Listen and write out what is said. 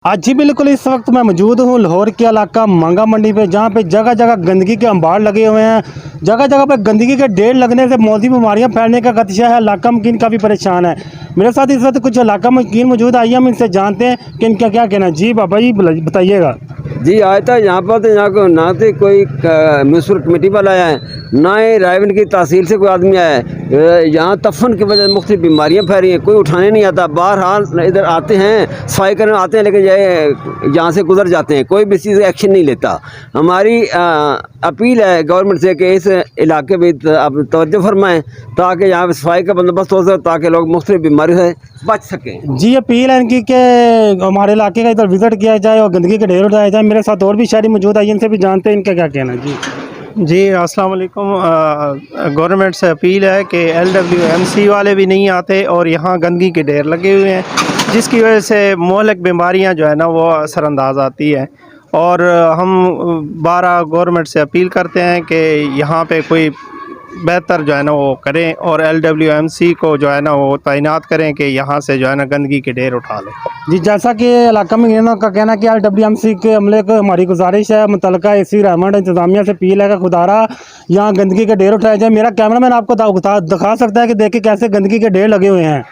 आज जी बिल्कुल इस वक्त मैं मौजूद हूँ लाहौर के इलाका मंगा मंडी पे, जहाँ पे जगह जगह गंदगी के अंबार लगे हुए हैं। जगह जगह पे गंदगी के ढेर लगने से मौसमी बीमारियां फैलने का खदशा है। इलाका मकीन काफ़ी परेशान है। मेरे साथ इस वक्त कुछ इलाका मकीन मौजूद, आइए हम इनसे जानते हैं कि इनका क्या कहना है। जी बाबा जी बताइएगा। जी आया था यहाँ पर, तो यहाँ को ना तो कोई म्यूनसिपल कमेटी वाला आया है, ना ही रायवन की तहसील से कोई आदमी आया है। यहाँ तफन की वजह से मुख्तलिफ बीमारियाँ फैल रही हैं, कोई उठाने नहीं आता। बहरहाल इधर आते हैं, सफाई करने आते हैं, लेकिन यहाँ से गुजर जाते हैं, कोई भी चीज़ एक्शन नहीं लेता। हमारी अपील है गवर्नमेंट से कि इस इलाके में आप तवज्जो फरमाएँ ताकि यहाँ पर सफाई का बंदोबस्त हो सके, ताकि लोग मुख्तलिफ बीमारियों से बच सकें। जी अपील है इनकी कि हमारे इलाके का इधर विजिट किया जाए और गंदगी के ढेर उठाया जाए। मेरे साथ और भी शहरी मौजूद है, इनसे भी जानते हैं इनका क्या कहना है। जी अस्सलाम वालेकुम। गवर्नमेंट से अपील है कि LWMC वाले भी नहीं आते और यहाँ गंदगी के ढेर लगे हुए हैं, जिसकी वजह से मोहल्लिक बीमारियाँ जो है ना वो असरअंदाज आती है। और हम बारह गवर्नमेंट से अपील करते हैं कि यहाँ पे कोई बेहतर जो है ना वो करें और LWMC को जो है ना वो तैनात करें कि यहाँ से जो है ना गंदगी के ढेर उठा लें। जी जैसा कि इलाका में का कहना है कि LWMC के अमले को हमारी गुजारिश है, मुतलका AC रहमान इंतजामिया से अपील है कि खुदारा यहाँ गंदगी के ढेर उठाए जाए। मेरा कैमरामैन आपको दिखा सकता है कि देखिए कैसे गंदगी के ढेर लगे हुए हैं।